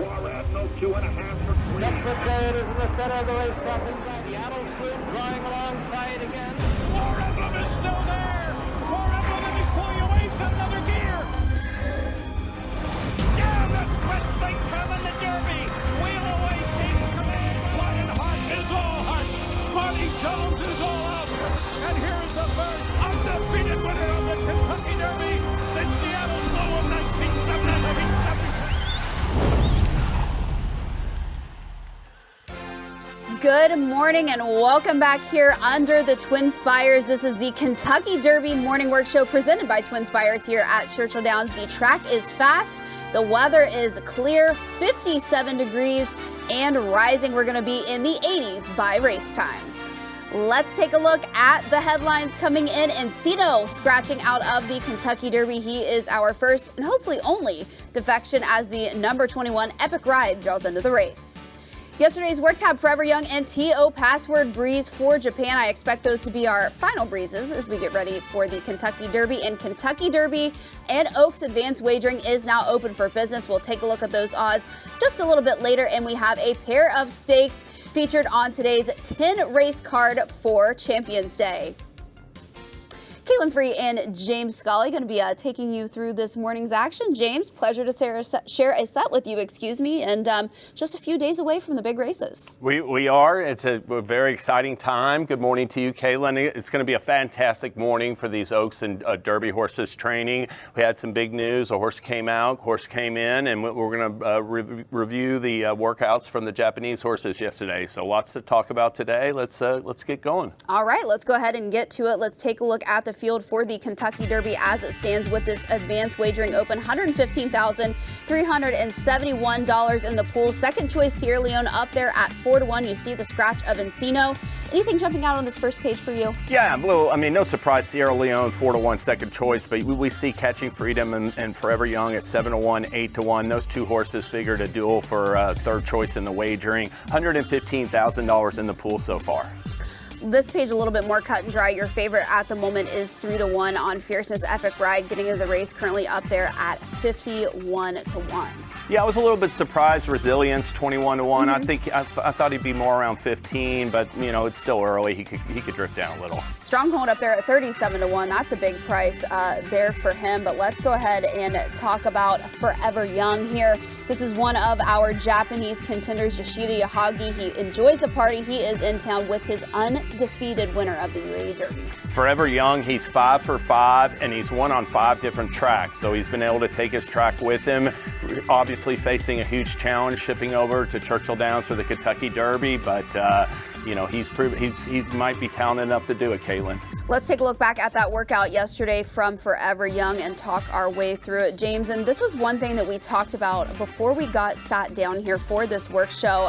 far out, no 2.5 for green. Next for Jay, it is in the center of the racetrack. The Adel Sloop drawing alongside again. War Emblem is still there. War Emblem is pulling away. He's got another gear. Yeah, the Swiss thing coming the Derby. Wheel away, takes command. Lion Hunt is all Hunt. Smarty Jones is all out. And here's the first undefeated winner of the Kentucky Derby since Seattle's Slow of 1977. Good morning and welcome back here under the Twin Spires. This is the Kentucky Derby Morning Work Show presented by Twin Spires here at Churchill Downs. The track is fast, the weather is clear, 57 degrees and rising. We're going to be in the 80s by race time. Let's take a look at the headlines coming in. Encino scratching out of the Kentucky Derby. He is our first and hopefully only defection as the number 21 Epic Ride draws into the race. Yesterday's work tab, Forever Young and TO Password Breeze for Japan. I expect those to be our final breezes as we get ready for the Kentucky Derby. And Kentucky Derby and Oaks Advanced Wagering is now open for business. We'll take a look at those odds just a little bit later. And we have a pair of stakes featured on today's 10 race card for Champions Day. Caitlin Free and James Scully going to be taking you through this morning's action. James, pleasure to share a set with you, and just a few days away from the big races. We are. It's a very exciting time. Good morning to you, Caitlin. It's going to be a fantastic morning for these Oaks and Derby horses training. We had some big news. A horse came out, horse came in, and we're going to review the workouts from the Japanese horses yesterday. So lots to talk about today. Let's get going. All right, let's go ahead and get to it. Let's take a look at the field for the Kentucky Derby as it stands with this advanced wagering open. $115,371 in the pool. Second choice Sierra Leone up there at 4-1. You see the scratch of Encino. Anything jumping out on this first page for you? Yeah, well, I mean, no surprise, Sierra Leone 4-1 second choice, but we see Catching Freedom and Forever Young at 7-1, 8-1. Those two horses figured a duel for third choice in the wagering. $115,000 in the pool so far. This page a little bit more cut and dry. Your favorite at the moment is 3-1 on Fierceness Epic Ride, getting into the race currently up there at 51-1. Yeah, I was a little bit surprised. Resilience 21-1. I thought he'd be more around 15, but you know it's still early. He could drift down a little. Stronghold up there at 37-1. That's a big price there for him. But let's go ahead and talk about Forever Young here. This is one of our Japanese contenders, Yoshida Yahagi. He enjoys the party. He is in town with his undefeated winner of the UAE Derby. Forever Young, he's 5 for 5, and he's won on 5 different tracks. So he's been able to take his track with him. Obviously facing a huge challenge, shipping over to Churchill Downs for the Kentucky Derby, but you know, he might be talented enough to do it, Caitlin. Let's take a look back at that workout yesterday from Forever Young and talk our way through it, James. And this was one thing that we talked about before we got sat down here for this work show.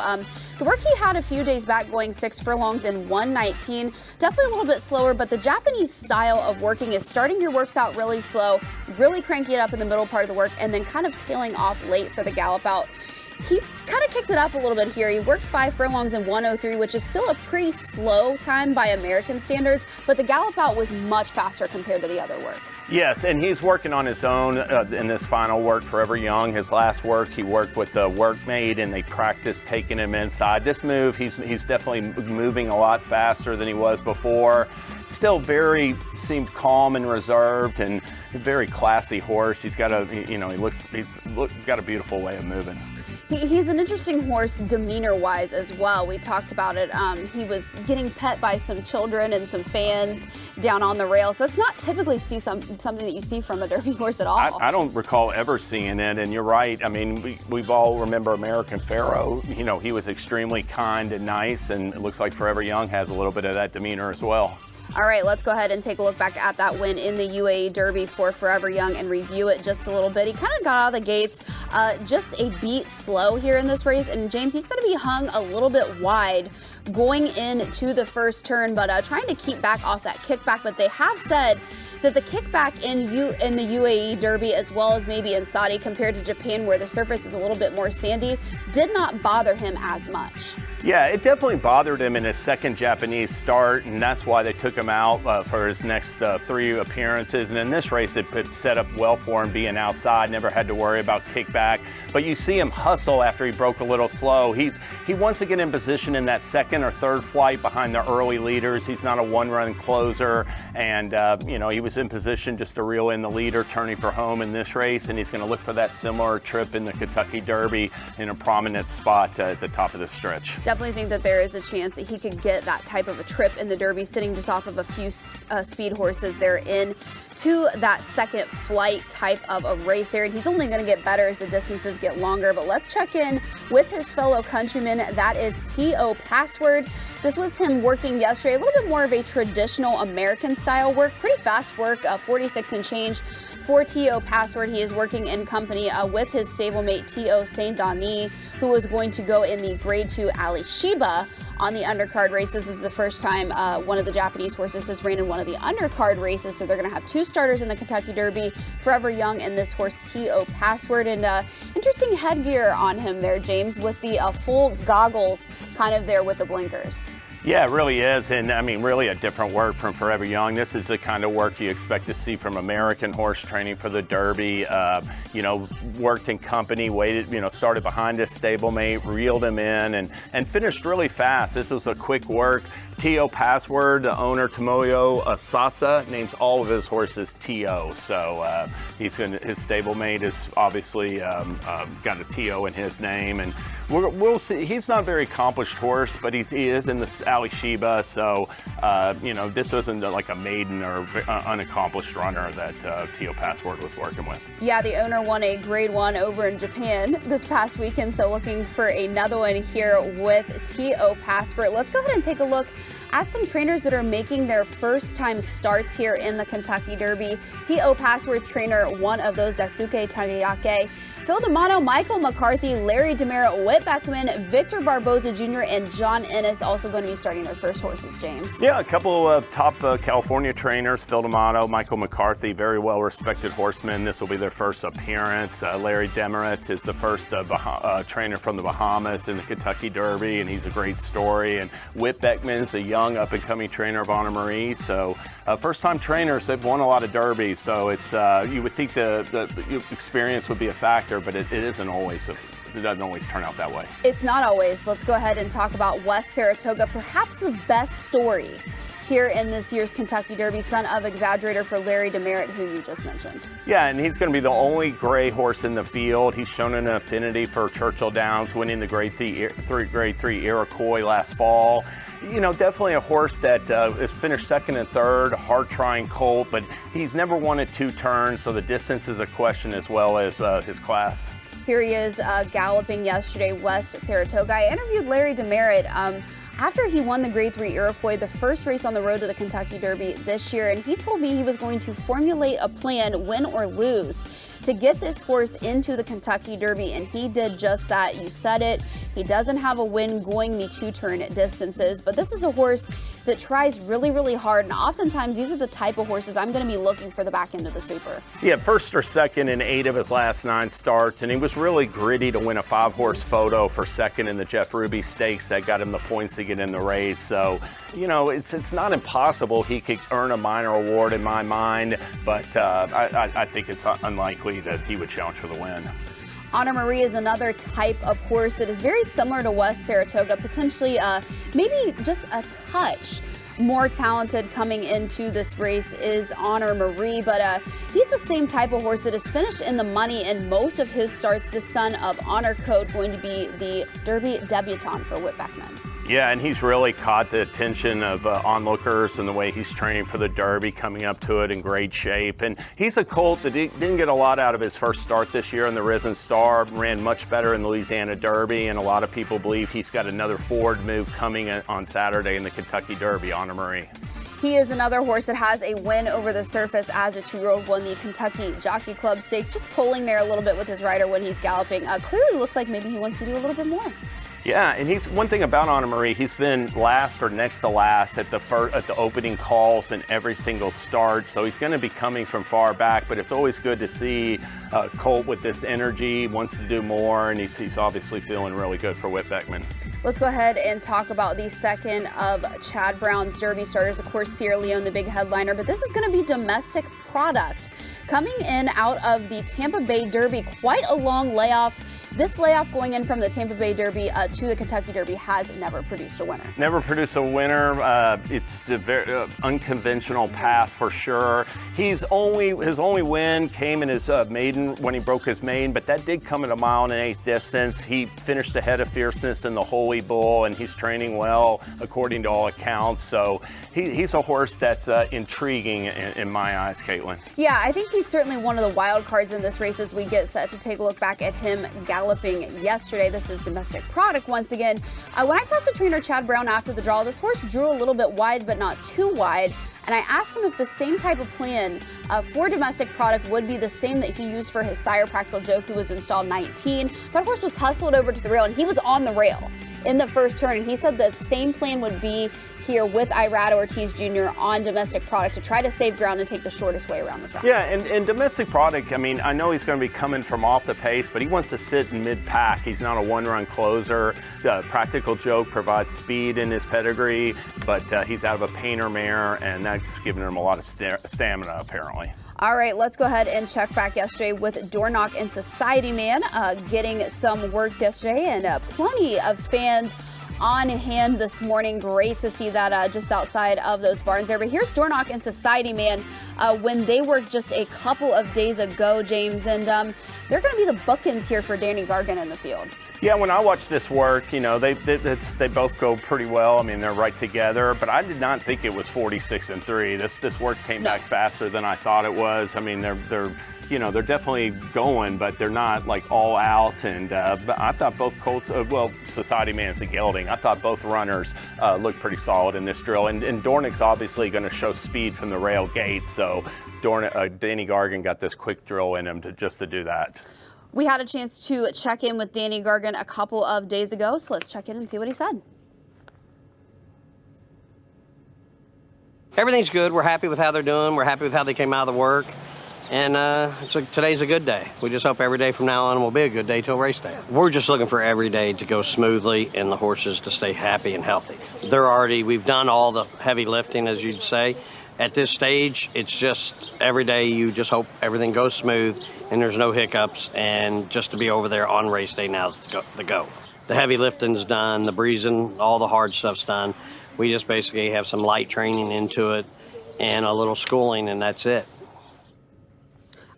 The work he had a few days back going 6 furlongs in 1:19, definitely a little bit slower, but the Japanese style of working is starting your works out really slow, really cranking it up in the middle part of the work, and then kind of tailing off late for the gallop out. He kind of kicked it up a little bit here. He worked 5 furlongs in 1:03, which is still a pretty slow time by American standards, but the gallop out was much faster compared to the other work. Yes, and he's working on his own in this final work, Forever Young. His last work, he worked with the workmate, and they practiced taking him inside. This move, he's definitely moving a lot faster than he was before. Still seemed calm and reserved, and a very classy horse. He's got he's got a beautiful way of moving. He's an interesting horse demeanor-wise as well. We talked about it. He was getting pet by some children and some fans down on the rail. So it's not typically something that you see from a Derby horse at all. I don't recall ever seeing it, and you're right. I mean, we've all remember American Pharaoh. You know, he was extremely kind and nice, and it looks like Forever Young has a little bit of that demeanor as well. All right, let's go ahead and take a look back at that win in the UAE Derby for Forever Young and review it just a little bit. He kind of got out of the gates just a beat slow here in this race, and James, he's going to be hung a little bit wide going into the first turn, but trying to keep back off that kickback. But they have said that the kickback in the UAE Derby, as well as maybe in Saudi compared to Japan, where the surface is a little bit more sandy, did not bother him as much. Yeah, it definitely bothered him in his second Japanese start, and that's why they took him out for his next 3 appearances. And in this race, it set up well for him being outside, never had to worry about kickback. But you see him hustle after he broke a little slow. He wants to get in position in that second or third flight behind the early leaders. He's not a one-run closer, and he was in position just to reel in the leader, turning for home in this race, and he's going to look for that similar trip in the Kentucky Derby in a prominent spot at the top of the stretch. Definitely think that there is a chance that he could get that type of a trip in the Derby, sitting just off of a few speed horses there in to that second flight type of a race there. And he's only going to get better as the distances get longer. But let's check in with his fellow countryman. That is T.O. Password. This was him working yesterday, a little bit more of a traditional American style work, pretty fast work, 46 and change. For T.O. Password, he is working in company with his stablemate T.O. Saint Denis, who was going to go in the Grade 2 Alishiba on the undercard race. This is the first time one of the Japanese horses has ran in one of the undercard races, so they're going to have 2 starters in the Kentucky Derby, Forever Young and this horse T.O. Password. And interesting headgear on him there, James, with the full goggles kind of there with the blinkers. Yeah, it really is, and I mean, really a different work from Forever Young. This is the kind of work you expect to see from American horse training for the Derby. Worked in company, waited, started behind his stablemate, reeled him in, and finished really fast. This was a quick work. T.O. Password, the owner Tomoyo Asasa, names all of his horses T.O. So his stablemate is obviously got a T.O. in his name, and we'll see. He's not a very accomplished horse, but he is in the Alishiba, so this wasn't like a maiden or unaccomplished runner that T.O. Password was working with. Yeah, the owner won a Grade 1 over in Japan this past weekend, so looking for another one here with T.O. Password. Let's go ahead and take a look at some trainers that are making their first time starts here in the Kentucky Derby. T.O. Password trainer, one of those, Daisuke Tadayake. Phil D'Amato, Michael McCarthy, Larry Demerit, Whit Beckman, Victor Barboza Jr., and John Ennis also going to be starting their first horses, James. Yeah, a couple of top California trainers, Phil D'Amato, Michael McCarthy, very well-respected horsemen. This will be their first appearance. Larry Demerit is the first trainer from the Bahamas in the Kentucky Derby, and he's a great story. And Whit Beckman's a young up-and-coming trainer of Honor Marie. So first-time trainers, they've won a lot of derbies. So it's you would think the experience would be a factor, but it isn't always. It doesn't always turn out that way. It's not always. Let's go ahead and talk about West Saratoga, perhaps the best story here in this year's Kentucky Derby, son of Exaggerator for Larry Demerit, who you just mentioned. Yeah, and he's going to be the only gray horse in the field. He's shown an affinity for Churchill Downs, winning the Grade 3 Iroquois last fall. Definitely a horse that has finished second and third, hard-trying colt, but he's never won at 2 turns, so the distance is a question as well as his class. Here he is galloping yesterday, West Saratoga. I interviewed Larry Demerit after he won the Grade 3 Iroquois, the first race on the road to the Kentucky Derby this year, and he told me he was going to formulate a plan, win or lose, to get this horse into the Kentucky Derby, and he did just that. You said it. He doesn't have a win going the 2-turn distances, but this is a horse that tries really, really hard, and oftentimes these are the type of horses I'm going to be looking for the back end of the Super. Yeah, first or second in 8 of his last 9 starts, and he was really gritty to win a 5-horse photo for second in the Jeff Ruby Stakes. That got him the points to get in the race. So, it's not impossible he could earn a minor award in my mind, but I think it's unlikely that he would challenge for the win. Honor Marie is another type of horse that is very similar to West Saratoga, potentially maybe just a touch more talented coming into this race is Honor Marie, but he's the same type of horse that has finished in the money in most of his starts. The son of Honor Code, going to be the Derby debutant for Whit Beckman. Yeah, and he's really caught the attention of onlookers and the way he's training for the Derby, coming up to it in great shape. And he's a colt that didn't get a lot out of his first start this year in the Risen Star, ran much better in the Louisiana Derby, and a lot of people believe he's got another forward move coming on Saturday in the Kentucky Derby, Honor Marie. He is another horse that has a win over the surface as a 2-year-old, won the Kentucky Jockey Club Stakes, just pulling there a little bit with his rider when he's galloping. Clearly looks like maybe he wants to do a little bit more. Yeah, and he's one thing about Anna Marie, he's been last or next to last at the opening calls in every single start, so he's going to be coming from far back, but it's always good to see Colt with this energy, wants to do more, and he's obviously feeling really good for Whit Beckman. Let's go ahead and talk about the second of Chad Brown's Derby starters. Of course, Sierra Leone, the big headliner, but this is going to be domestic product. Coming in out of the Tampa Bay Derby, quite a long layoff. This layoff going in from the Tampa Bay Derby to the Kentucky Derby has never produced a winner. Never produced a winner. It's the very unconventional path for sure. His only win came in his maiden when he broke his maiden, but that did come at a 1.8 mile distance. He finished ahead of Fierceness in the Holy Bull, and he's training well according to all accounts. So he's a horse that's intriguing in my eyes, Caitlin. Yeah, I think he's certainly one of the wild cards in this race as we get set to take a look back at him galloping yesterday. This is domestic product once again. When I talked to trainer Chad Brown after the draw, this horse drew a little bit wide, but not too wide. And I asked him if the same type of plan for domestic product would be the same that he used for his sire Practical Joke, who was installed 19. That horse was hustled over to the rail, and he was on the rail in the first turn. And he said the same plan would be here with Irado Ortiz Jr. on domestic product to try to save ground and take the shortest way around the track. Yeah, and domestic product, I mean, I know he's going to be coming from off the pace, but he wants to sit in mid-pack. He's not a one-run closer. Practical Joke provides speed in his pedigree, but he's out of a painter mare, and that's giving him a lot of stamina, apparently. All right, let's go ahead and check back yesterday with Doorknock and Society Man getting some works yesterday, and plenty of fans on hand this morning. Great to see that just outside of those barns there. But here's Doorknock and Society Man when they worked just a couple of days ago, James, and they're going to be the bookends here for Danny Gargan in the field. Yeah, when I watch this work, you know, they both go pretty well. I mean, they're right together, but I did not think it was 46-3. This work came back faster than I thought it was. I mean, they're you know, they're definitely going, but they're not like all out. And I thought both colts, well, Society Man's a gelding. I thought both runners looked pretty solid in this drill. And Dornick's obviously going to show speed from the rail gate. So Danny Gargan got this quick drill in him to do that. We had a chance to check in with Danny Gargan a couple of days ago, so let's check in and see what he said. Everything's good. We're happy with how they're doing. We're happy with how they came out of the work. And today's a good day. We just hope every day from now on will be a good day till race day. We're just looking for every day to go smoothly and the horses to stay happy and healthy. We've done all the heavy lifting, as you'd say. At this stage, it's just every day you just hope everything goes smooth and there's no hiccups, and just to be over there on race day now is the go. The heavy lifting's done, the breezing, all the hard stuff's done. We just basically have some light training into it and a little schooling, and that's it.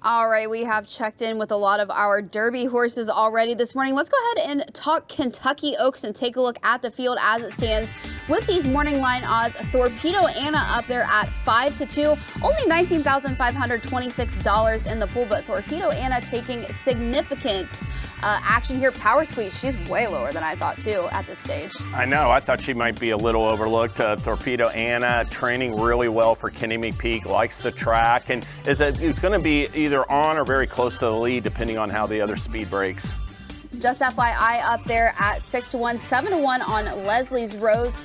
All right, we have checked in with a lot of our Derby horses already this morning. Let's go ahead and talk Kentucky Oaks and take a look at the field as it stands. With these morning line odds, Torpedo Anna up there at 5-2, only $19,526 in the pool, but Torpedo Anna taking significant action here. Power Squeeze, she's way lower than I thought too at this stage. I know, I thought she might be a little overlooked. Torpedo Anna training really well for Kenny McPeak, likes the track, and it's going to be either on or very close to the lead depending on how the other speed breaks. Just FYI up there at 6-1, 7-1 on Leslie's Rose.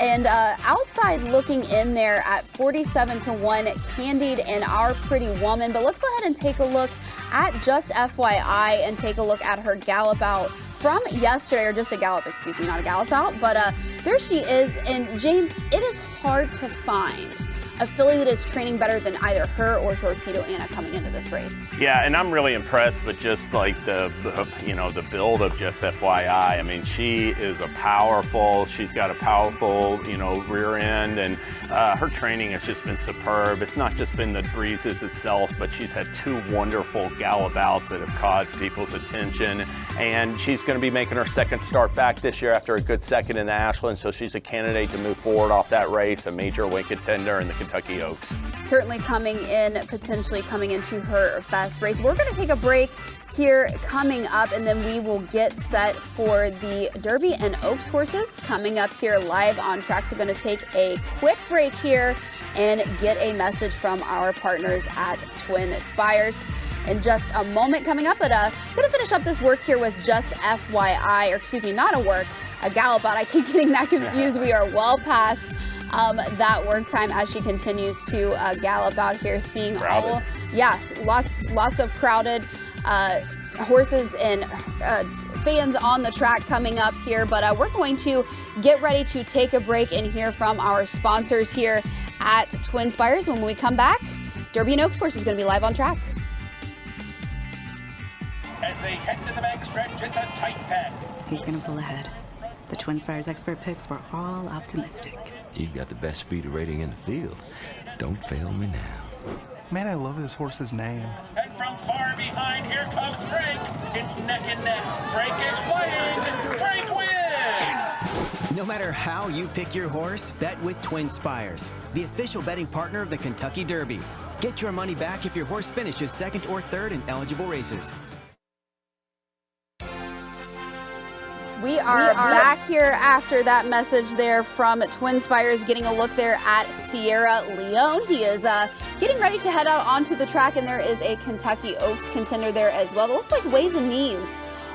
And outside looking in there at 47-1, Candied and Our Pretty Woman. But let's go ahead and take a look at Just FYI and take a look at her gallop out from yesterday, or just a gallop, excuse me, not a gallop out. But there she is. And James, it is hard to find a filly that is training better than either her or Torpedo Anna coming into this race. Yeah, and I'm really impressed with just like the build of Just FYI. I mean, she's got a powerful, rear end, and her training has just been superb. It's not just been the breezes itself, but she's had two wonderful gallop outs that have caught people's attention, and she's going to be making her second start back this year after a good second in the Ashland, so she's a candidate to move forward off that race, a major win contender in the Kentucky Oaks. Certainly potentially coming into her best race. We're going to take a break here coming up, and then we will get set for the Derby and Oaks horses coming up here live on track. So we're going to take a quick break here and get a message from our partners at Twin Spires. in just a moment coming up. But gonna finish up this work here with Just FYI, or excuse me, not a work, a gallop out. I keep getting that confused. We are well past that work time as she continues to gallop out here, seeing crowded. lots of crowded horses and fans on the track coming up here. But we're going to get ready to take a break and hear from our sponsors here at Twin Spires. When we come back, Derby and Oaks horse is going to be live on track. As they head to the back stretch, it's a tight pack. He's going to pull ahead. The Twin Spires expert picks were all optimistic. You've got the best speed rating in the field. Don't fail me now. Man, I love this horse's name. And from far behind, here comes Frank. It's neck and neck. Frank is winning. Frank wins. No matter how you pick your horse, bet with Twin Spires, the official betting partner of the Kentucky Derby. Get your money back if your horse finishes second or third in eligible races. We are back here after that message there from Twin Spires, getting a look there at Sierra Leone. He is getting ready to head out onto the track, and there is a Kentucky Oaks contender there as well. It looks like Ways and Means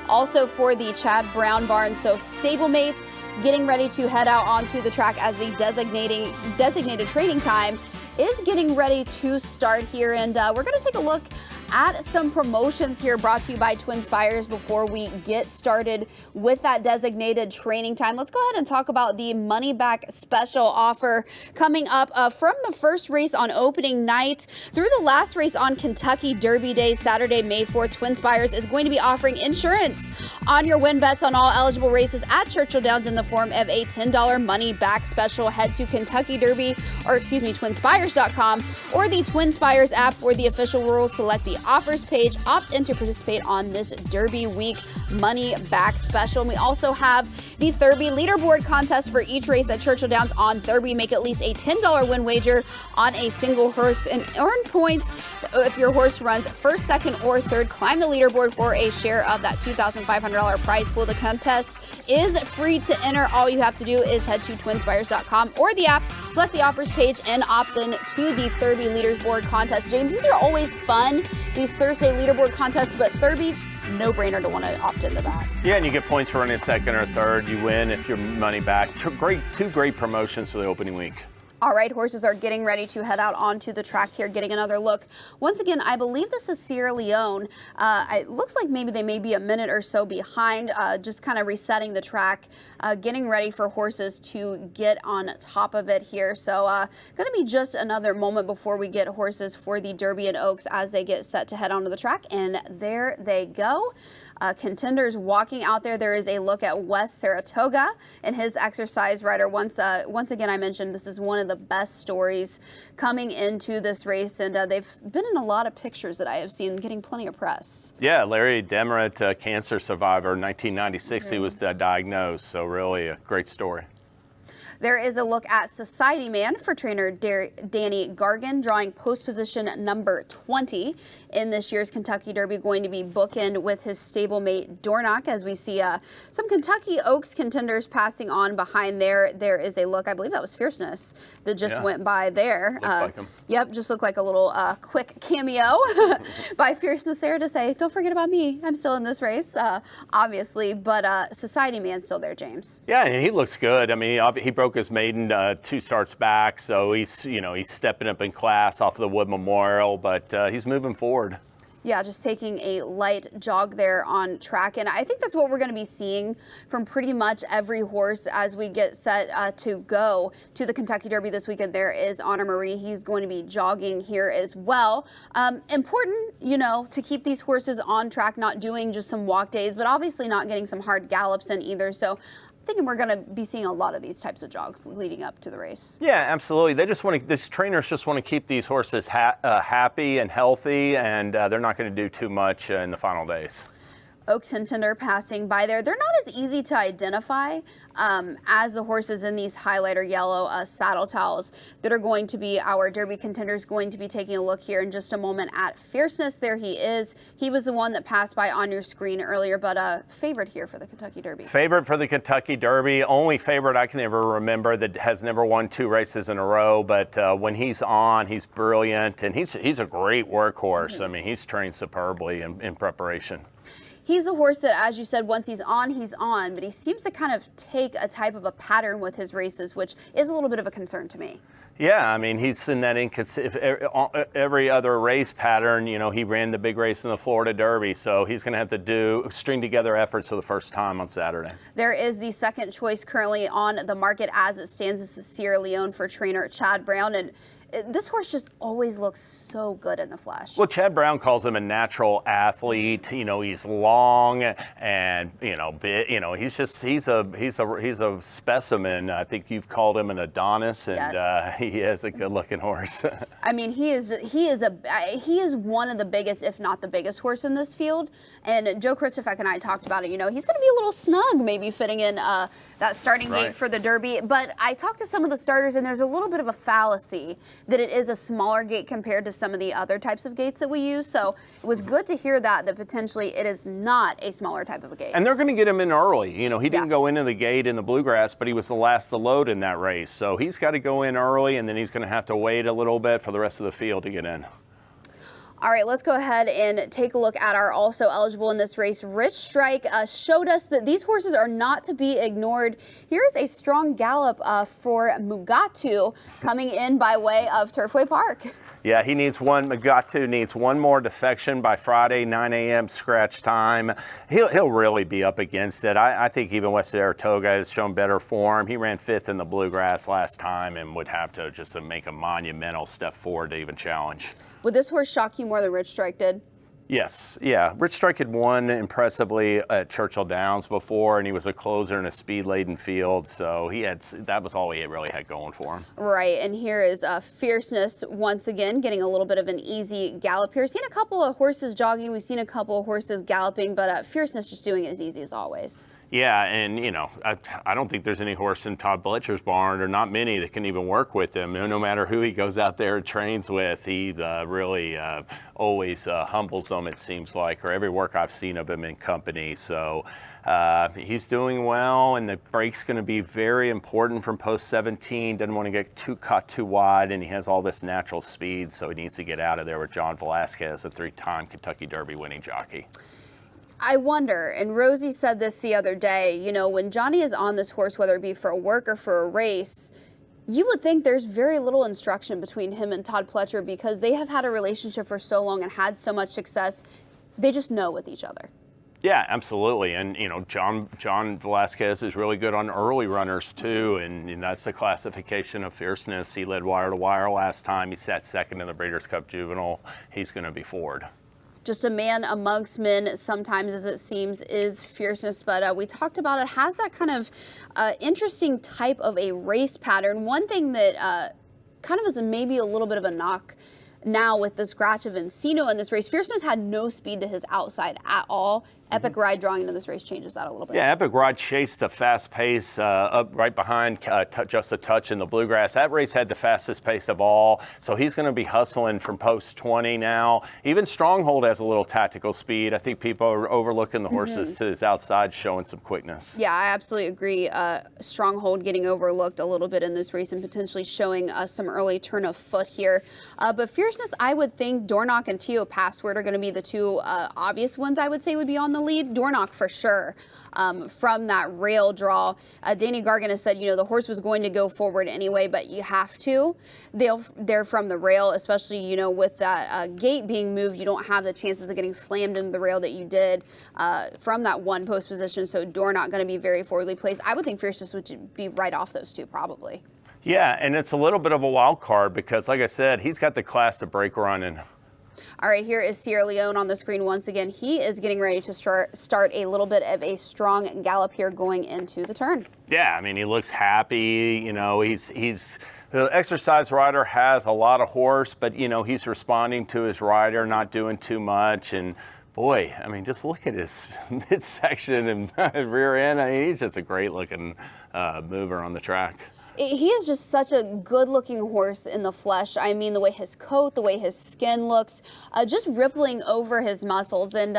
also for the Chad Brown barn. So stablemates getting ready to head out onto the track as the designated training time is getting ready to start here. And we're going to take a look at some promotions here brought to you by Twin Spires before we get started with that designated training time. Let's go ahead and talk about the money back special offer coming up from the first race on opening night through the last race on Kentucky Derby Day, Saturday, May 4th. Twin Spires is going to be offering insurance on your win bets on all eligible races at Churchill Downs in the form of a $10 money back special. Head to TwinSpires.com or the Twin Spires app for the official rules. Select the offers page, opt in to participate on this Derby Week money back special. And we also have the Thurby leaderboard contest for each race at Churchill Downs on Thurby. Make at least a $10 win wager on a single horse and earn points if your horse runs first, second, or third. Climb the leaderboard for a share of that $2,500 prize pool. The contest is free to enter. All you have to do is head to TwinSpires.com or the app, select the offers page, and opt in to the Thurby leaderboard contest. James, these are always fun, these Thursday leaderboard contests, but Thurby, no-brainer to want to opt into that. Yeah, and you get points for running second or third. You win if your money back. Two great promotions for the opening week. All right, horses are getting ready to head out onto the track here, getting another look. Once again, I believe this is Sierra Leone. It looks like maybe they may be a minute or so behind, just kind of resetting the track, getting ready for horses to get on top of it here. So going to be just another moment before we get horses for the Derby and Oaks as they get set to head onto the track. And there they go. Contenders walking out there. There is a look at Wes Saratoga and his exercise rider. Once again, I mentioned this is one of the best stories coming into this race, and they've been in a lot of pictures that I have seen, getting plenty of press. Yeah, Larry Demerit, cancer survivor, 1996 he was diagnosed, so really a great story. There is a look at Society Man for trainer Danny Gargan, drawing post position number 20 in this year's Kentucky Derby, going to be bookend with his stablemate Dornock, as we see some Kentucky Oaks contenders passing on behind there. There is a look, I believe that was Fierceness that just went by there. Like him. Yep, just looked like a little quick cameo by Fierceness there to say, don't forget about me. I'm still in this race, obviously, but Society Man's still there, James. Yeah, and he looks good. I mean, he broke his maiden 2 starts back, so he's stepping up in class off of the Wood Memorial, but he's moving forward. Yeah, just taking a light jog there on track. And I think that's what we're going to be seeing from pretty much every horse as we get set to go to the Kentucky Derby this weekend. There is Honor Marie. He's going to be jogging here as well. Important, to keep these horses on track, not doing just some walk days, but obviously not getting some hard gallops in either. So thinking we're going to be seeing a lot of these types of jogs leading up to the race. Yeah, absolutely. These trainers just want to keep these horses happy and healthy, and they're not going to do too much in the final days. Contender passing by there. They're not as easy to identify as the horses in these highlighter yellow saddle towels that are going to be our Derby contenders. Going to be taking a look here in just a moment at Fierceness. There he is. He was the one that passed by on your screen earlier, but favorite here for the Kentucky Derby. Favorite for the Kentucky Derby. Only favorite I can ever remember that has never won 2 races in a row, but when he's on, he's brilliant, and he's a great workhorse. I mean, he's trained superbly in preparation. He's a horse that, as you said, once he's on, but he seems to kind of take a type of a pattern with his races, which is a little bit of a concern to me. Yeah, I mean, he's in that every other race pattern. You know, he ran the big race in the Florida Derby, so he's going to have to string together efforts for the first time on Saturday. There is the second choice currently on the market as it stands. This is Sierra Leone for trainer Chad Brown, and this horse just always looks so good in the flesh. Well, Chad Brown calls him a natural athlete. You know, he's long and he's a specimen. I think you've called him an Adonis, and yes. He is a good-looking horse. I mean, he is one of the biggest, if not the biggest, horse in this field. And Joe Christofek and I talked about it. You know, he's going to be a little snug, maybe fitting in that starting gate for the Derby. But I talked to some of the starters, and there's a little bit of a fallacy that it is a smaller gate compared to some of the other types of gates that we use. So it was good to hear that potentially it is not a smaller type of a gate. And they're going to get him in early. You know, he didn't go into the gate in the Bluegrass, but he was the last to load in that race. So he's got to go in early, and then he's going to have to wait a little bit for the rest of the field to get in. All right, let's go ahead and take a look at our also eligible in this race. Rich Strike showed us that these horses are not to be ignored. Here's a strong gallop for Mugatu coming in by way of Turfway Park. Yeah, Mugatu needs one more defection by Friday, 9 a.m. scratch time. He'll really be up against it. I think even West Saratoga has shown better form. He ran 5th in the Bluegrass last time and would have to just make a monumental step forward to even challenge. Would this horse shock you more than Rich Strike did? Yes, yeah. Rich Strike had won impressively at Churchill Downs before, and he was a closer in a speed-laden field, so that was all he really had going for him. Right, and here is Fierceness once again getting a little bit of an easy gallop here. We've seen a couple of horses jogging, we've seen a couple of horses galloping, but Fierceness just doing it as easy as always. Yeah, and you know, I don't think there's any horse in Todd Bletcher's barn, or not many, that can even work with him. No matter who he goes out there and trains with, he really always humbles them, it seems like, or every work I've seen of him in company. So he's doing well, and the break's going to be very important from post 17. Doesn't want to get caught too wide, and he has all this natural speed, so he needs to get out of there with John Velasquez, a 3-time Kentucky Derby winning jockey. I wonder, and Rosie said this the other day, you know, when Johnny is on this horse, whether it be for a work or for a race, you would think there's very little instruction between him and Todd Pletcher because they have had a relationship for so long and had so much success. They just know with each other. Yeah, absolutely. And, you know, John Velasquez is really good on early runners, too, and that's the classification of Fierceness. He led wire to wire last time. He sat second in the Breeders' Cup Juvenile. He's going to be forward. Just a man amongst men, sometimes, as it seems, is Fierceness. But we talked about it, has that kind of interesting type of a race pattern. One thing that kind of is maybe a little bit of a knock now with the scratch of Encino in this race, Fierceness had no speed to his outside at all. Epic Ride drawing into this race changes that a little bit. Yeah, Epic Ride chased the fast pace up right behind Just a Touch in the Bluegrass. That race had the fastest pace of all, so he's going to be hustling from post 20 now. Even Stronghold has a little tactical speed. I think people are overlooking the horses to his outside, showing some quickness. Yeah, I absolutely agree. Stronghold getting overlooked a little bit in this race and potentially showing some early turn of foot here. But Fierceness, I would think Dornock and Teo Password are going to be the two obvious ones I would say would be on the lead. Dornock for sure from that rail draw. Danny Gargan has said, you know, the horse was going to go forward anyway, but you have to. They're from the rail, especially, you know, with that gate being moved, you don't have the chances of getting slammed into the rail that you did from that one post position. So Dornock going to be very forwardly placed. I would think Fierceness would be right off those two probably. Yeah, and it's a little bit of a wild card because, like I said, he's got the class to break running. All right, here is Sierra Leone on the screen once again. He is getting ready to start a little bit of a strong gallop here going into the turn. Yeah, I mean, he looks happy. You know, he's the exercise rider has a lot of horse, but, you know, he's responding to his rider, not doing too much. And boy, I mean, just look at his midsection and rear end. I mean, he's just a great looking mover on the track. He is just such a good-looking horse in the flesh. I mean, the way his coat, the way his skin looks, just rippling over his muscles. And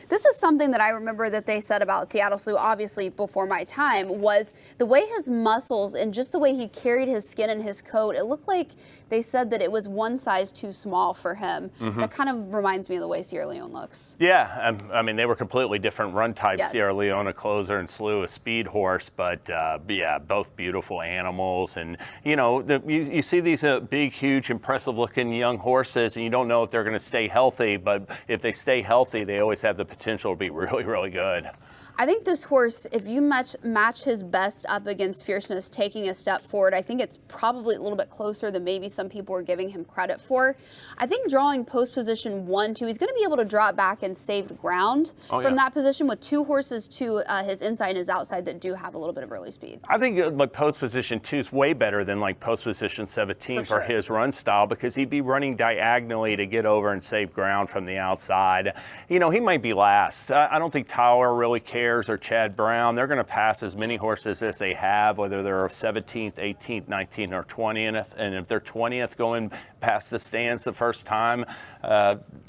this is something that I remember that they said about Seattle Slew, obviously before my time, was the way his muscles and just the way he carried his skin and his coat. It looked like they said that it was one size too small for him. That kind of reminds me of the way Sierra Leone looks. Yeah, I mean, they were completely different run types. Yes. Sierra Leone, a closer, and Slew, a speed horse. But yeah, both beautiful animals. And, you know, you see these big, huge, impressive-looking young horses, and you don't know if they're going to stay healthy. But if they stay healthy, they always have the potential to be really, really good. I think this horse, if you match his best up against Fierceness taking a step forward, I think it's probably a little bit closer than maybe some people are giving him credit for. I think drawing post position 1-2, he's going to be able to drop back and save ground from that position with two horses to his inside and his outside that do have a little bit of early speed. I think like post position 2 is way better than like post position 17 for his run style, because he'd be running diagonally to get over and save ground from the outside. You know, he might be last. I don't think Tyler really cares, or Chad Brown. They're going to pass as many horses as they have, whether they're 17th, 18th, 19th, or 20th. And if they're 20th going past the stands the first time,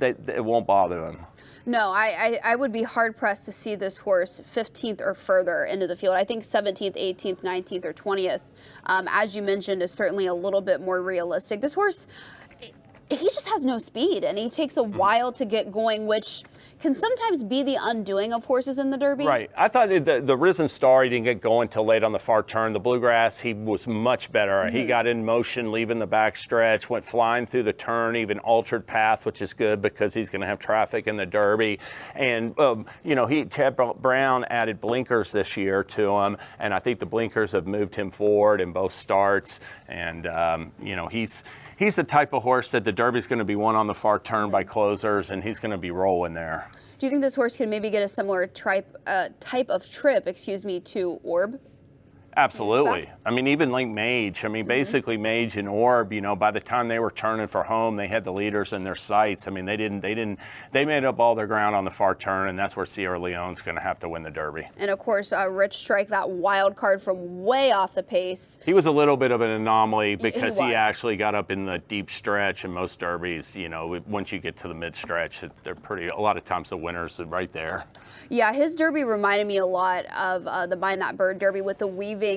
it won't bother them. No, I would be hard-pressed to see this horse 15th or further into the field. I think 17th, 18th, 19th, or 20th, as you mentioned, is certainly a little bit more realistic. This horse, he just has no speed, and he takes a while to get going, which can sometimes be the undoing of horses in the Derby. Right. I thought the Risen Star, he didn't get going till late on the far turn. The Bluegrass, he was much better. He got in motion, leaving the back stretch, went flying through the turn, even altered path, which is good because he's going to have traffic in the Derby. And, you know, Chad Brown added blinkers this year to him, and I think the blinkers have moved him forward in both starts. And, you know, he's the type of horse that the Derby's going to be won on the far turn by closers, and he's going to be rolling there. Do you think this horse can maybe get a similar type of trip, to Orb? Absolutely. I mean, even like Mage. I mean, basically Mage and Orb, you know, by the time they were turning for home, they had the leaders in their sights. I mean, they made up all their ground on the far turn, and that's where Sierra Leone's going to have to win the Derby. And of course, Rich Strike, that wild card from way off the pace. He was a little bit of an anomaly because he actually got up in the deep stretch, and most Derbies, you know, once you get to the mid stretch, they're a lot of times the winners are right there. Yeah, his Derby reminded me a lot of the Mind That Bird Derby with the weaving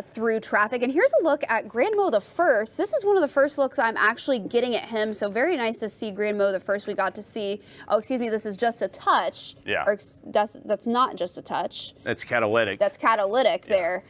through traffic. And here's a look at Grand Mo the First. This is one of the first looks I'm actually getting at him. So very nice to see Grand Mo the First. We got to see, this is Just a Touch. Yeah. Or that's not Just a Touch. That's Catalytic. That's Catalytic there.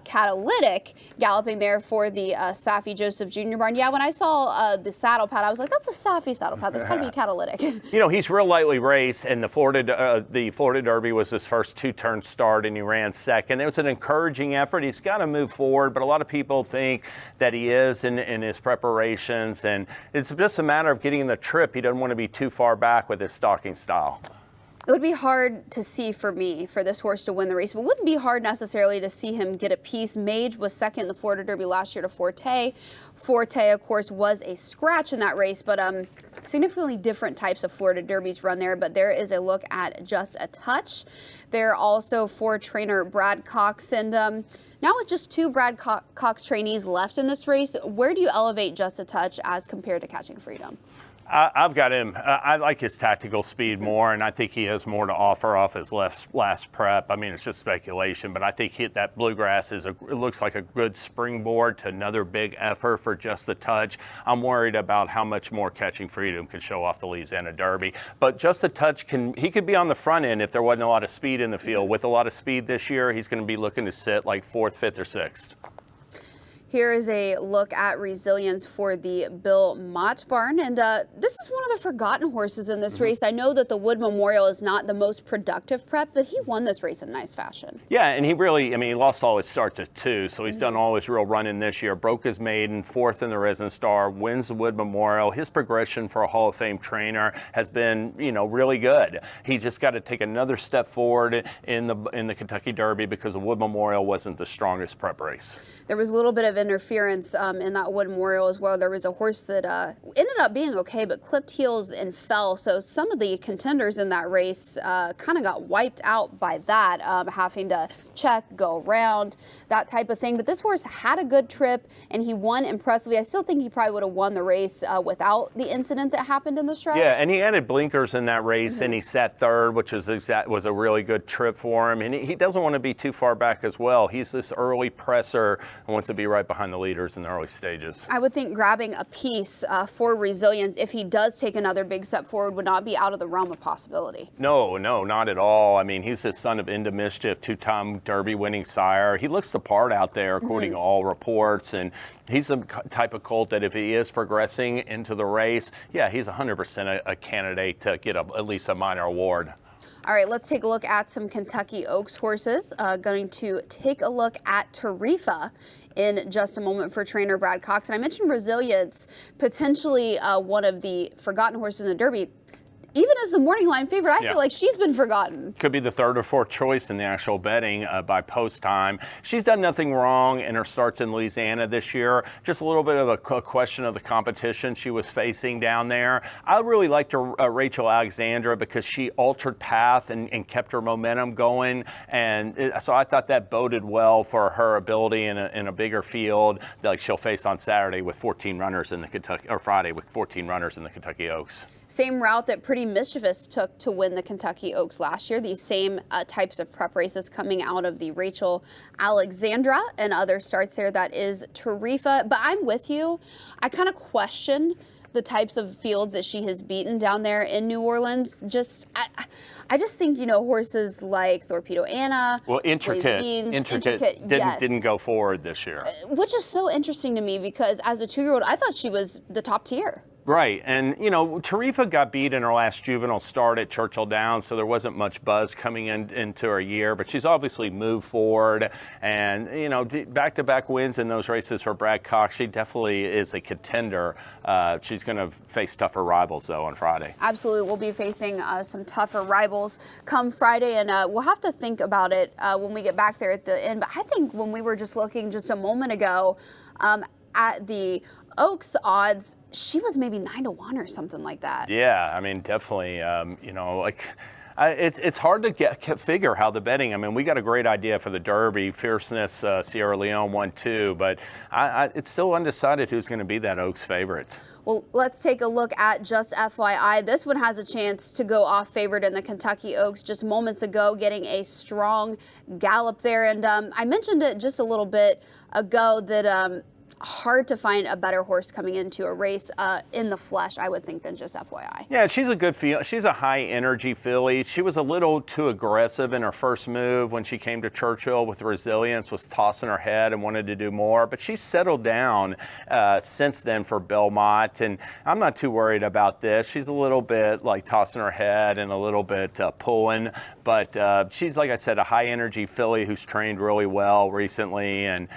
Catalytic galloping there for the Safi Joseph Jr. barn. Yeah, when I saw the saddle pad, I was like, that's a Safi saddle pad. That's got to be Catalytic. You know, he's real lightly raced, and the Florida Derby was his first two-turn start, and he ran second. It was an encouraging effort. He's got to move forward, but a lot of people think that he is in his preparations, and it's just a matter of getting the trip. He doesn't want to be too far back with his stalking style. It would be hard to see for this horse to win the race, but it wouldn't be hard necessarily to see him get a piece. Mage was second in the Florida Derby last year to Forte. Forte, of course, was a scratch in that race, but significantly different types of Florida Derbies run there. But there is a look at Just a Touch. There also for trainer Brad Cox, and now with just two Brad Cox trainees left in this race, where do you elevate Just a Touch as compared to Catching Freedom? I've got him. I like his tactical speed more, and I think he has more to offer off his last prep. I mean, it's just speculation, but I think that Bluegrass it looks like a good springboard to another big effort for Just the Touch. I'm worried about how much more Catching Freedom could show off the Louisiana Derby, but Just the Touch he could be on the front end if there wasn't a lot of speed in the field. With a lot of speed this year, he's going to be looking to sit like 4th, 5th, or 6th. Here is a look at resilience for the Bill Mott barn, and this is one of the forgotten horses in this race. I know that the Wood Memorial is not the most productive prep, but he won this race in nice fashion. Yeah, and he lost all his starts at 2, so he's done all his real running this year. Broke his maiden, 4th in the Risen Star, wins the Wood Memorial. His progression for a Hall of Fame trainer has been, really good. He just got to take another step forward in the Kentucky Derby because the Wood Memorial wasn't the strongest prep race. There was a little bit of interference in that Wood Memorial as well. There was a horse that ended up being okay, but clipped heels and fell. So some of the contenders in that race kind of got wiped out by that, having to check, go around, that type of thing. But this horse had a good trip, and he won impressively. I still think he probably would have won the race without the incident that happened in the stretch. Yeah, and he added blinkers in that race, and he sat third, which was a really good trip for him. And he doesn't want to be too far back as well. He's this early presser and wants to be right behind the leaders in the early stages. I would think grabbing a piece for Resilience, if he does take another big step forward, would not be out of the realm of possibility. No, not at all. I mean, he's the son of Into Mischief, two-time Derby winning sire. He looks the part out there, according to all reports, and he's the type of colt that if he is progressing into the race, yeah, he's 100% a candidate to get at least a minor award. All right, let's take a look at some Kentucky Oaks horses. Going to take a look at Tarfa in just a moment for trainer Brad Cox. And I mentioned Resilience, potentially one of the forgotten horses in the Derby. Even as the morning line favorite, I feel like she's been forgotten. Could be the third or fourth choice in the actual betting by post time. She's done nothing wrong in her starts in Louisiana this year. Just a little bit of a question of the competition she was facing down there. I really liked her, Rachel Alexandra, because she altered path and kept her momentum going. And so I thought that boded well for her ability in a bigger field like she'll face on Saturday with 14 runners in the Kentucky, or Friday with 14 runners in the Kentucky Oaks. Same route that Pretty Mischievous took to win the Kentucky Oaks last year. These same types of prep races coming out of the Rachel Alexandra and other starts there. That is Tarfa. But I'm with you. I kind of question the types of fields that she has beaten down there in New Orleans. I just think, horses like Torpedo Anna, well, Intricate didn't go forward this year. Which is so interesting to me because as a 2-year-old, I thought she was the top tier. Right, and Tarfa got beat in her last juvenile start at Churchill Downs, so there wasn't much buzz coming into her year, but she's obviously moved forward, and back-to-back wins in those races for Brad Cox. She definitely is a contender. She's going to face tougher rivals, though, on Friday. Absolutely, we'll be facing some tougher rivals come Friday, and we'll have to think about it when we get back there at the end, but I think when we were just looking just a moment ago at the Oaks odds, she was maybe 9-1 or something like that. Yeah, I mean, definitely, it's hard to figure how the betting. I mean, we got a great idea for the Derby. Fierceness, Sierra Leone won 2, but it's still undecided who's going to be that Oaks favorite. Well, let's take a look at Just FYI. This one has a chance to go off favored in the Kentucky Oaks just moments ago, getting a strong gallop there. And I mentioned it just a little bit ago that hard to find a better horse coming into a race in the flesh, I would think, than Just FYI. Yeah, she's a good she's a high energy filly. She was a little too aggressive in her first move when she came to Churchill with Resilience, was tossing her head and wanted to do more, but she's settled down since then for Belmont, and I'm not too worried about this. She's a little bit like tossing her head and a little bit pulling, but she's, like I said, a high energy filly who's trained really well recently, and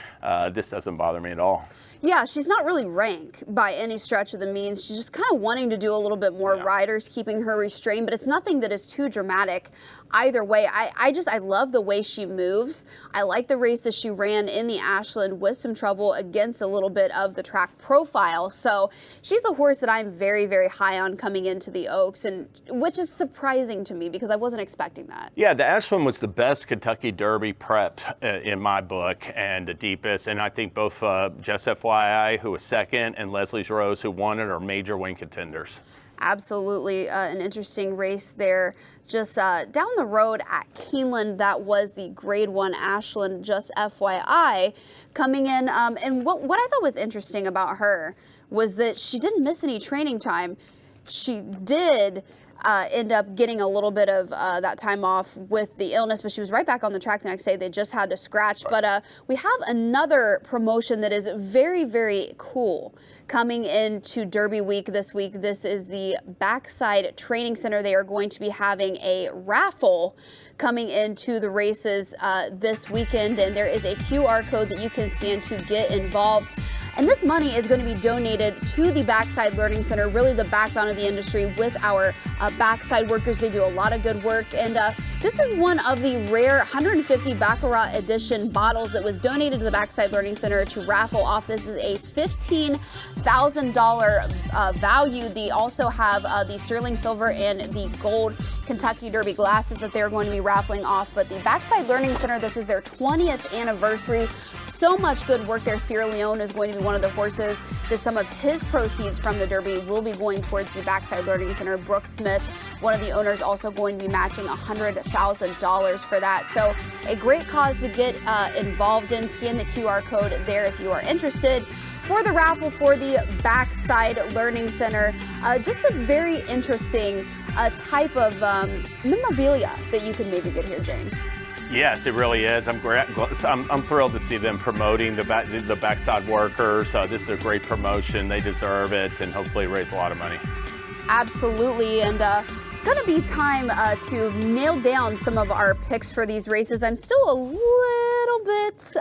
this doesn't bother me at all. Yeah, she's not really rank by any stretch of the means. She's just kind of wanting to do a little bit more. Riders keeping her restrained, but it's nothing that is too dramatic either way. I love the way she moves. I like the race that she ran in the Ashland with some trouble against a little bit of the track profile. So she's a horse that I'm very, very high on coming into the Oaks, and which is surprising to me because I wasn't expecting that. Yeah, the Ashland was the best Kentucky Derby prep in my book and the deepest, and I think both Just FYI, who was second, and Leslie's Rose, who won it, are major win contenders. Absolutely an interesting race there. Just down the road at Keeneland, that was the Grade 1 Ashland Just FYI coming in. And what I thought was interesting about her was that she didn't miss any training time. She did end up getting a little bit of that time off with the illness, but she was right back on the track the next day. They just had to scratch. Right. But we have another promotion that is very, very cool coming into Derby week this week. This is the Backside Training Center. They are going to be having a raffle coming into the races this weekend, and there is a QR code that you can scan to get involved. And this money is going to be donated to the Backside Learning Center, really the backbone of the industry with our backside workers. They do a lot of good work. And this This is one of the rare 150 Baccarat edition bottles that was donated to the Backside Learning Center to raffle off. This is a $15,000 value. They also have the sterling silver and the gold Kentucky Derby glasses that they're going to be raffling off. But the Backside Learning Center, this is their 20th anniversary. So much good work there. Sierra Leone is going to be one of the horses that some of his proceeds from the Derby will be going towards the Backside Learning Center. Brooke Smith, one of the owners, also going to be matching $100,000 for that. So a great cause to get involved in. Scan the QR code there if you are interested. For the raffle for the Backside Learning Center, just a very interesting type of memorabilia that you can maybe get here, James. Yes, it really is. I'm thrilled to see them promoting the backside workers. This is a great promotion. They deserve it, and hopefully raise a lot of money. Absolutely, and gonna be time to nail down some of our picks for these races. I'm still a little bit,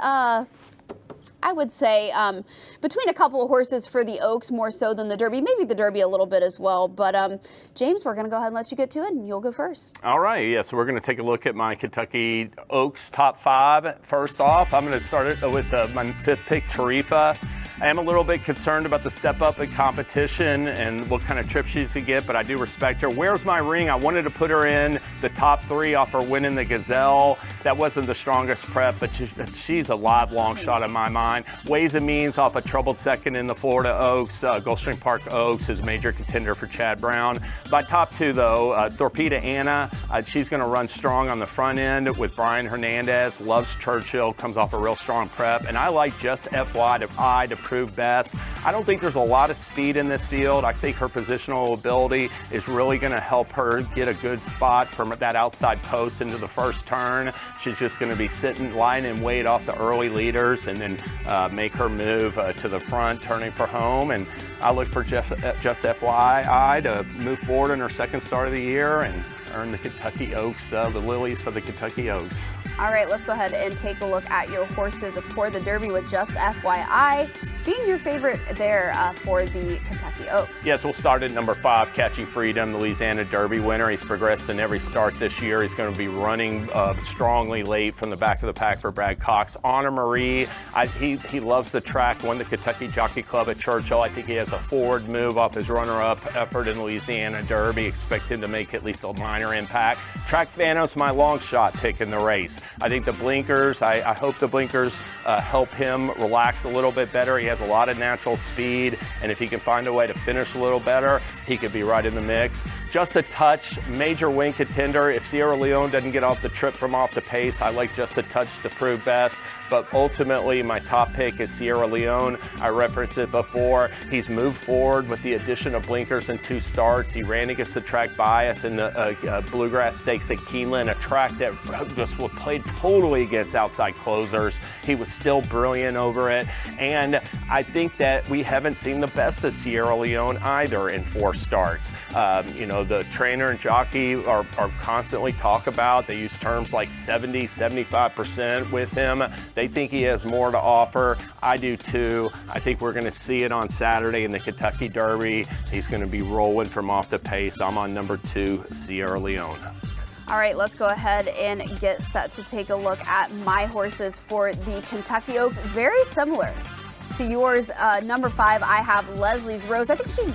I would say, between a couple of horses for the Oaks more so than the Derby, maybe the Derby a little bit as well. But James, we're going to go ahead and let you get to it, and you'll go first. All right, yeah, so we're going to take a look at my Kentucky Oaks top 5. First off, I'm going to start it with my 5th pick, Tarfa. I am a little bit concerned about the step up in competition and what kind of trip she's going to get, but I do respect her. Where's My Ring? I wanted to put her in the top 3 off her winning the Gazelle. That wasn't the strongest prep, but she's a live long shot in my mind. Ways and Means off a troubled second in the Florida Oaks. Gulfstream Park Oaks is major contender for Chad Brown. My top 2, though, Torpedo Anna. She's going to run strong on the front end with Brian Hernandez. Loves Churchill, comes off a real strong prep. And I like Just FYI to prove best. I don't think there's a lot of speed in this field. I think her positional ability is really going to help her get a good spot from that outside post into the first turn. She's just going to be sitting, lying in wait off the early leaders and then make her move to the front, turning for home. And I look for Just FYI to move forward in her second start of the year and earn the Kentucky Oaks, the Lilies for the Kentucky Oaks. All right, let's go ahead and take a look at your horses for the Derby with Just FYI being your favorite there for the Kentucky Oaks. Yes, we'll start at number 5, Catching Freedom, the Louisiana Derby winner. He's progressed in every start this year. He's going to be running strongly late from the back of the pack for Brad Cox. Honor Marie, he loves the track, won the Kentucky Jockey Club at Churchill. I think he has a forward move off his runner-up effort in the Louisiana Derby. Expect him to make at least a minor impact. Track Thanos, my long shot pick in the race. I think the blinkers, I hope the blinkers help him relax a little bit better. He has a lot of natural speed, and if he can find a way to finish a little better, he could be right in the mix. Just a touch, major win contender. If Sierra Leone doesn't get off the trip from off the pace, I like Just a touch to prove best. But ultimately, my top pick is Sierra Leone. I referenced it before. He's moved forward with the addition of blinkers in 2 starts. He ran against the track bias in the Bluegrass Stakes at Keeneland, a track that just played totally against outside closers. He was still brilliant over it. And I think that we haven't seen the best of Sierra Leone either in 4 starts. The trainer and jockey are constantly talk about, they use terms like 70, 75% with him. They think he has more to offer. I do too. I think we're going to see it on Saturday in the Kentucky Derby. He's going to be rolling from off the pace. I'm on number 2, Sierra Leone. All right, let's go ahead and get set to take a look at my horses for the Kentucky Oaks. Very similar to yours. Number 5, I have Leslie's Rose. I think she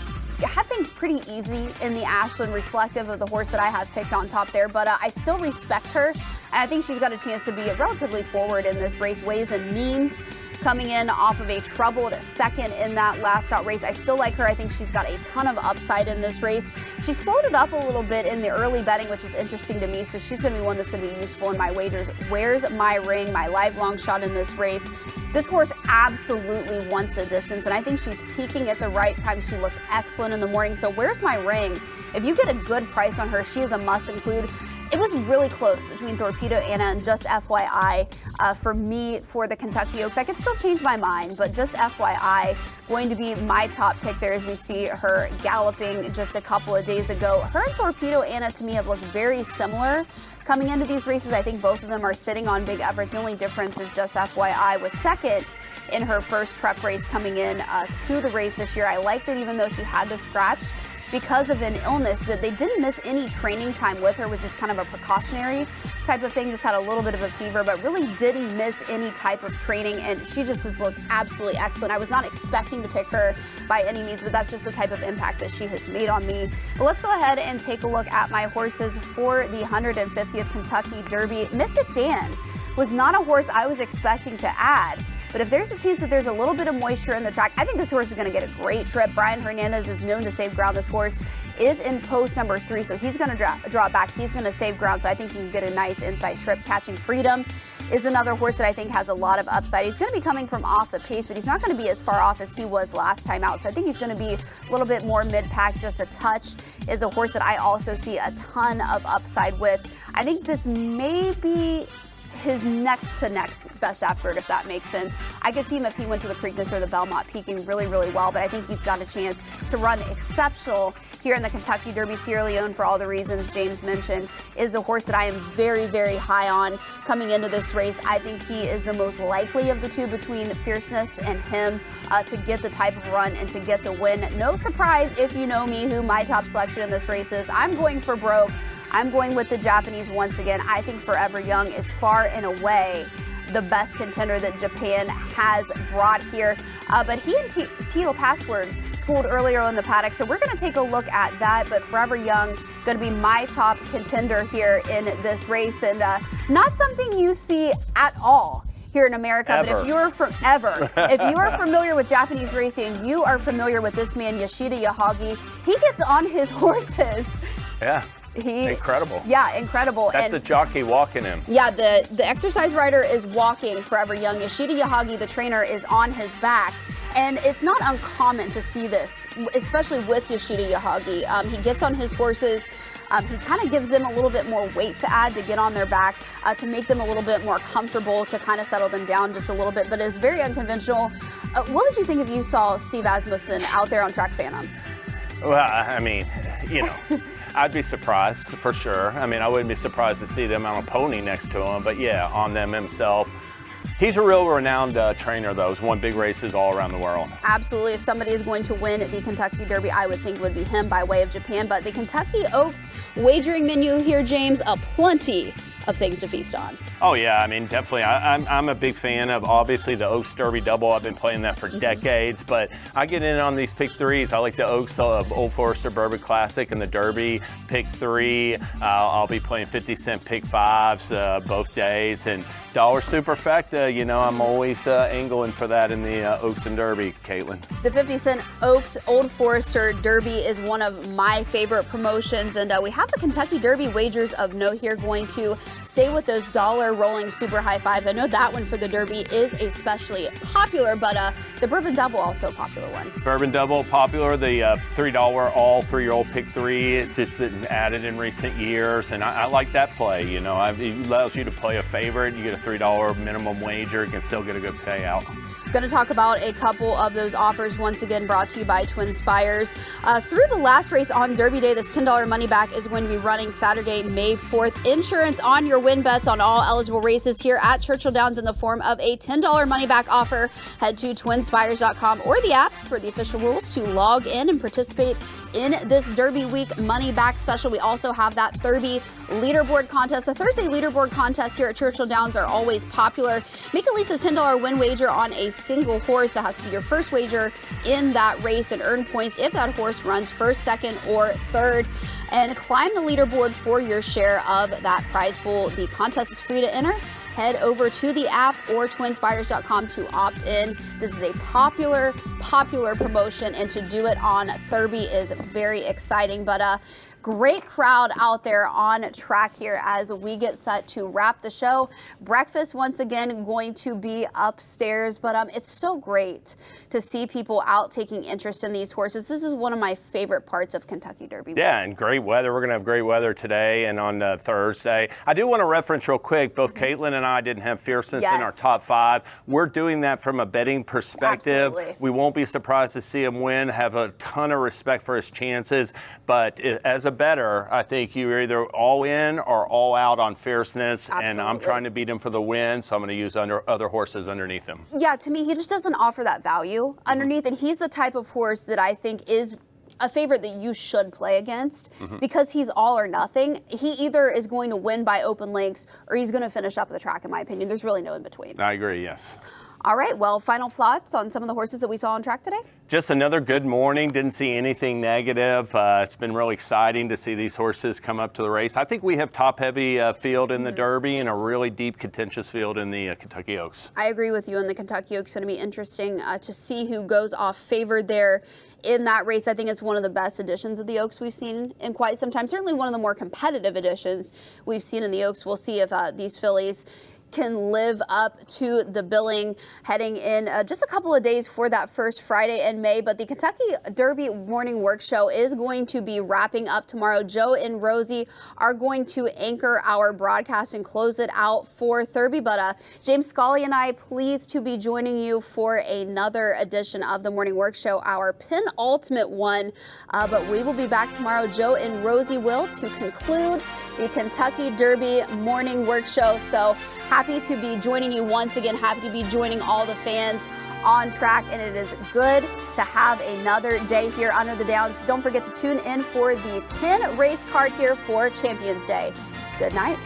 had things pretty easy in the Ashland, reflective of the horse that I have picked on top there, but I still respect her, and I think she's got a chance to be relatively forward in this race. Ways and Means coming in off of a troubled second in that last out race. I still like her. I think she's got a ton of upside in this race. She's floated up a little bit in the early betting, which is interesting to me, so she's going to be one that's going to be useful in my wagers. Where's My Ring, my live long shot in this race? This horse absolutely wants the distance, and I think she's peaking at the right time. She looks excellent in the morning, so Where's My Ring? If you get a good price on her, she is a must include. It was really close between Torpedo Anna and Just FYI for me for the Kentucky Oaks. I could still change my mind, but Just FYI going to be my top pick there as we see her galloping just a couple of days ago. Her and Torpedo Anna to me have looked very similar coming into these races. I think both of them are sitting on big efforts. The only difference is Just FYI was second in her first prep race coming in to the race this year. I like that even though she had to scratch, because of an illness that they didn't miss any training time with her, was just kind of a precautionary type of thing, just had a little bit of a fever, but really didn't miss any type of training, and she just has looked absolutely excellent. I was not expecting to pick her by any means, but that's just the type of impact that she has made on me. But let's go ahead and take a look at my horses for the 150th Kentucky Derby. Mystic Dan was not a horse I was expecting to add, but if there's a chance that there's a little bit of moisture in the track, I think this horse is going to get a great trip. Brian Hernandez is known to save ground. This horse is in post number 3, so he's going to draw back. He's going to save ground, so I think he can get a nice inside trip. Catching Freedom is another horse that I think has a lot of upside. He's going to be coming from off the pace, but he's not going to be as far off as he was last time out, so I think he's going to be a little bit more mid-pack. Just a touch is a horse that I also see a ton of upside with. I think this may be his next to next best effort, if that makes sense. I could see him if he went to the Preakness or the Belmont peaking really, really well, but I think he's got a chance to run exceptional here in the Kentucky Derby. Sierra Leone, for all the reasons James mentioned, is a horse that I am very, very high on coming into this race. I think he is the most likely of the two between Fierceness and him to get the type of run and to get the win. No surprise if you know me who my top selection in this race is. I'm going for broke. I'm going with the Japanese once again. I think Forever Young is far and away the best contender that Japan has brought here. But he and Tio Password schooled earlier in the paddock, so we're going to take a look at that. But Forever Young going to be my top contender here in this race, and not something you see at all here in America. Ever. But if you are familiar with Japanese racing, you are familiar with this man, Yoshida Yahagi. He gets on his horses. Yeah. Incredible. Yeah, incredible. That's and the jockey walking him. Yeah, the exercise rider is walking Forever Young. Yoshida Yahagi, the trainer, is on his back. And it's not uncommon to see this, especially with Yoshida Yahagi. He gets on his horses. He kind of gives them a little bit more weight to add to get on their back, to make them a little bit more comfortable, to kind of settle them down just a little bit. But it's very unconventional. What would you think if you saw Steve Asmussen out there on Track Phantom? Well, I mean, you know, I'd be surprised for sure. I mean, I wouldn't be surprised to see them on a pony next to him, but yeah, on them himself. He's a real renowned trainer, though. He's won big races all around the world. Absolutely. If somebody is going to win the Kentucky Derby, I would think it would be him by way of Japan. But the Kentucky Oaks wagering menu here, James, plenty of things to feast on. Oh yeah, I mean, definitely. I'm a big fan of, obviously, the Oaks Derby Double. I've been playing that for decades, but I get in on these pick threes. I like the Oaks Old Forester Bourbon Classic and the Derby pick 3. I'll be playing 50-cent pick 5s both days, and dollar superfecta. You know, I'm always angling for that in the Oaks and Derby, Caitlin. The 50-cent Oaks Old Forester Derby is one of my favorite promotions, and we have the Kentucky Derby wagers of note here, going to stay with those dollar rolling super high fives. I know that one for the Derby is especially popular, but the Bourbon Double also a popular one. Bourbon Double popular. The $3 all 3-year-old pick 3. It's just been added in recent years, and I like that play. You know, it allows you to play a favorite. You get a $3 minimum wager. You can still get a good payout. Going to talk about a couple of those offers, once again brought to you by Twin Spires. Through the last race on Derby Day, this $10 money back is going to be running Saturday, May 4th. Insurance on your win bets on all eligible races here at Churchill Downs in the form of a $10 money back offer. Head to twinspires.com or the app for the official rules to log in and participate in this Derby Week money back special. We also have that Derby leaderboard contest. So Thursday leaderboard contests here at Churchill Downs are always popular. Make at least a $10 win wager on a single horse. That has to be your first wager in that race and earn points if that horse runs first, second, or third. And climb the leaderboard for your share of that prize pool. The contest is free to enter. Head over to the app or twinspires.com to opt in. This is a popular promotion, and to do it on Derby is very exciting. But great crowd out there on track here as we get set to wrap the show. Breakfast, once again, going to be upstairs, but it's so great to see people out taking interest in these horses. This is one of my favorite parts of Kentucky Derby. Yeah, and great weather. We're going to have great weather today and on Thursday. I do want to reference real quick, both Caitlin and I didn't have Fierceness in our top 5. We're doing that from a betting perspective. Absolutely. We won't be surprised to see him win, have a ton of respect for his chances, but as a better, I think you're either all in or all out on Fierceness. Absolutely. And I'm trying to beat him for the win, so I'm going to use other horses underneath him. Yeah, to me, he just doesn't offer that value underneath, and he's the type of horse that I think is a favorite that you should play against because he's all or nothing. He either is going to win by open lengths or he's going to finish up the track, in my opinion. There's really no in between. I agree, yes. All right, well, final thoughts on some of the horses that we saw on track today? Just another good morning. Didn't see anything negative. It's been really exciting to see these horses come up to the race. I think we have top-heavy field in the Derby and a really deep, contentious field in the Kentucky Oaks. I agree with you, and the Kentucky Oaks going to be interesting to see who goes off favored there in that race. I think it's one of the best editions of the Oaks we've seen in quite some time. Certainly one of the more competitive editions we've seen in the Oaks. We'll see if these fillies can live up to the billing heading in just a couple of days for that first Friday in May. But the Kentucky Derby morning work show is going to be wrapping up tomorrow. Joe and Rosie are going to anchor our broadcast and close it out for Thurby. But James Scully and I, pleased to be joining you for another edition of the morning work show, our penultimate one. But we will be back tomorrow. Joe and Rosie will, to conclude the Kentucky Derby morning work show. So happy to be joining you once again. Happy to be joining all the fans on track, and it is good to have another day here under the Downs. Don't forget to tune in for the 10 race card here for Champions Day. Good night.